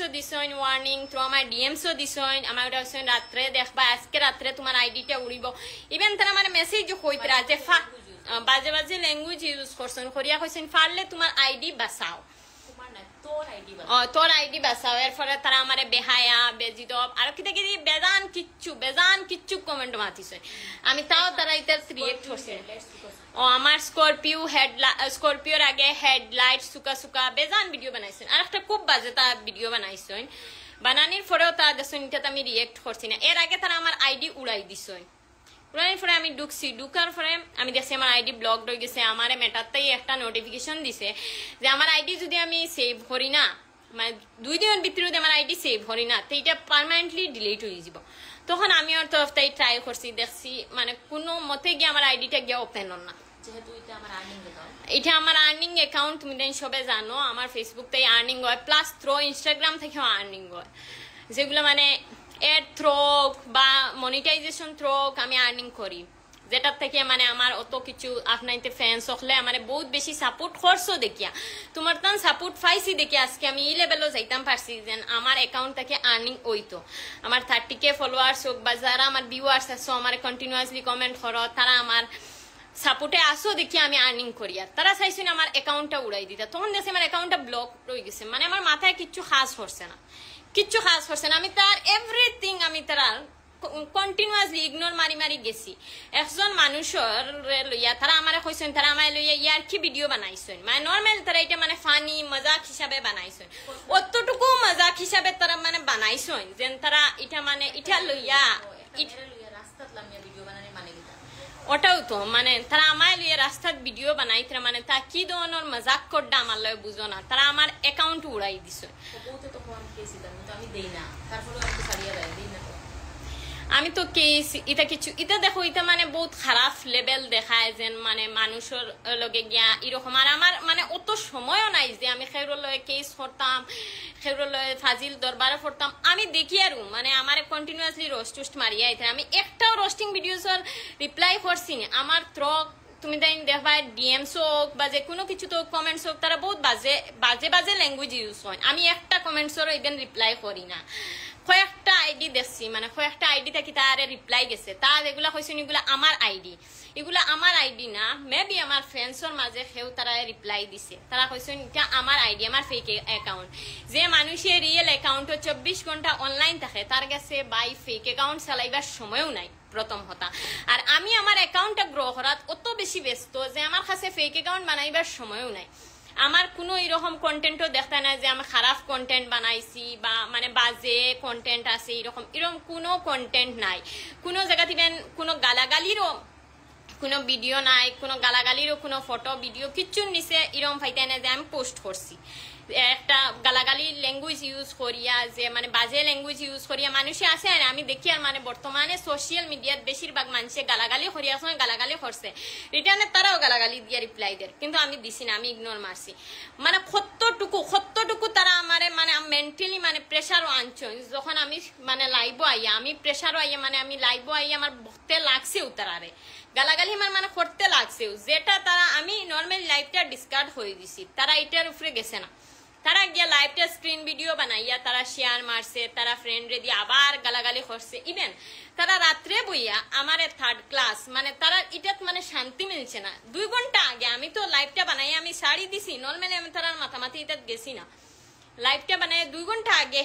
টেক্সটও দিছইন warning through আমার ডিএমসও দিছইন আমার ওটা হইছেন রাত্রে দেখবা আজকে রাত্রে তোমার আইডিটা উড়িব ইভেন তারা আমার মেসেজও কইতরা যে বাজে বাজে ল্যাঙ্গুয়েজ ইউজ করছেন করিয়া কইছেন পারলে তোমার আইডি বাঁচাও তোর আইডি বাঁচাও এরপরে তারা আমারে বেহায়া বেজিদব আর কিতা কি বেজান কিচ্ছু কমেন্ট মাতিছে আমি তাও তারা এটা রিয়েক্ট করছে ও আমার স্করপিওর আগে হেডলাইট সুকা সুকা বেজান ভিডিও বানাইছেন আর একটা খুব বাজে তা ভিডিও বানাইছেন বানানির পরেও তা দেখছেন এটা আমি রিয়েক্ট করছি না এর আগে তারা আমার আইডি উড়াই দিছেন উড়ানোর পরে আমি ঢুকার পরে আমি দেখছি আমার আইডি ব্লক হয়ে গেছে আমার মেটারটাই একটা নোটিফিকেশন দিছে যে আমার আইডি যদি আমি সেভ করি না মানে 2 দিনের ভিতরে যদি আমার আইডি সেভ করি না তো এটা পার্মানেন্টলি ডিলিট হয়ে যাব তখন আমি ওর তরফটাই ট্রাই করছি দেখছি মানে কোনো মতে গিয়ে আমার আইডিটা গিয়ে ওপেন হল না যেহেতু এটা আমার আর্নিং অ্যাকাউন্ট তুমি সবাই জানো আমার ফেসবুক থেকে আর্নিং হয় প্লাস থ্রো ইনস্টাগ্রাম থেকেও আর্নিং হয় যেগুলো মানে এড থ্রোক বা মনিটাইজেশন থ্রোক আমি আর্নিং করি যেটার থেকে মানে আমার অত কিছু আপনাইতে ফ্যান্স হলে আমার বহুত বেশি সাপোর্ট করছো দেখিয়া তোমার তান সাপোর্ট পাইছি দেখি আজকে আমি এই লেভেলও যাইতাম পারছি যে আমার অ্যাকাউন্ট থেকে আর্নিং হইতো আমার 30K ফলোয়ার্স হোক বা যারা আমার ভিউয়ার্স আছো আমার কন্টিনিউয়াসলি কমেন্ট করো তারা আমার সাপোর্টে আসো দেখি আমি আর্নিং করি আর তারা চাইছেন আমার অ্যাকাউন্টটা উড়াই দিতা তখন দেখছি আমার অ্যাকাউন্টটা ব্লক রয়ে গেছে মানে আমার মাথায় কিচ্ছু খাস হচ্ছে না আমি তার এভরিথিং আমি তার কন্টিনিউয়াসলি ইগনোর মারি গেছি একজন মানুষের লইয়া তারা আমার কইছেন তারা আমার লইয়া ইয়ার কি ভিডিও বানাইছেন মানে নর্মাল তারা এটা মানে ফানি মজাক হিসাবে বানাইছেন অতটুকু মজাক হিসাবে তারা মানে বানাইছেন যেন তারা এটা মানে এটা লইয়া ওটাও তো মানে তারা আমার লিয়ে রাস্তার ভিডিও বানাই মানে তা কি ধরনের মজাক করডা আমার লয় বুঝো না তারা আমার অ্যাকাউন্ট উড়াই দিছে আমি তো কেস এটা কিছু এটা দেখো এটা মানে বহুত খারাপ লেভেল দেখায় যেন মানে মানুষের লগে গিয়া এরকম আর আমার মানে অত সময়ও নাই যে আমি খেউর লয়ে কেস করতাম খেউর লয়ে ফাজিল দরবারে করতাম আমি দেখি আর মানে আমার কন্টিনিউয়াসলি রোস্ট মারিয়া আমি একটাও রোস্টিং ভিডিওসের রিপ্লাই করছি না আমার থ্রক তুমি তাই দেখবা ডিএমস হোক বা যে কোনো কিছু তো কমেন্টস হোক তারা বহুত বাজে ল্যাঙ্গুয়েজ ইউজ হয় আমি একটা কমেন্টসেরও ইভেন রিপ্লাই করি না কয়েকটা আইডি দেখছি মানে কয়েকটা আইডি থাকি তারে রিপ্লাই গেছে তার এগুলা কইছেন এগুলা আমার আইডি না মেবি আমার ফ্রেন্ডসর মাঝে কেউ তারা রিপ্লাই দিছে তারা কইছেন এটা আমার আইডি আমার ফেক অ্যাকাউন্ট যে মানুষের রিয়েল অ্যাকাউন্টও 24 ঘন্টা অনলাইন থাকে তার কাছে বাই ফেক অ্যাকাউন্ট চালাইবার সময়ও নাই প্রথম কথা আর আমি আমার অ্যাকাউন্টটা গ্রো করাত অত বেশি ব্যস্ত যে আমার কাছে ফেক অ্যাকাউন্ট বানাইবার সময়ও নাই আমার কোনো এরকম কন্টেন্টও দেখতে না যে আমি খারাপ কন্টেন্ট বানাইছি বা মানে বাজে কন্টেন্ট আছে এরকম কোনো কন্টেন্ট নাই কোনো জায়গা থেকে কোনো গালাগালিরও কোনো ভিডিও নাই কোনো গালাগালিরও কোনো ফটো ভিডিও কিচ্ছুর নিচে এরকম ফাইতে না যে আমি পোস্ট করছি একটা গালাগালি ল্যাঙ্গুয়েজ ইউজ করিয়া যে মানে বাজে ল্যাঙ্গুয়েজ ইউজ করিয়া মানুষে আছে আর আমি দেখি আর মানে বর্তমানে সোশ্যাল মিডিয়াত বেশিরভাগ মানুষে গালাগালি করিয়া সময় গালাগালি করছে রিটার্নে তারাও গালাগালি দিয়ে রিপ্লাই দেয় কিন্তু আমি দিছি না আমি ইগনোর মারছি মানে কতটুকু তারা আমারে মানে মেন্টালি মানে প্রেশারও আনছেন যখন আমি মানে লাইভও আইয়া আমি প্রেশারও আইয়া মানে আমি লাইভও আইয়া আমার বকতে লাগছেও তারারে গালাগালি আমার মানে করতে লাগছেও যেটা তারা আমি নর্মাল লাইভটা ডিসকার্ড হয়ে দিছি তারা এটার উপরে গেছে না তারা গিয়া লাইভটা স্ক্রিন ভিডিও বানাইয়া তারা শেয়ার মারছে তারা ফ্রেন্ডরে দিয়ে আবার গালাগালি করছে ইভেন তারা রাত্রে বইয়া আমার 3rd ক্লাস মানে তারা এটাত মানে শান্তি মিলছে না 2 ঘন্টা আগে আমি তো লাইভটা বানাই আমি শাড়ি দিছি নর্মালি আমি তারা মাথামাতি এটাত গেছি না লাইভটা বানাই 2 ঘন্টা আগে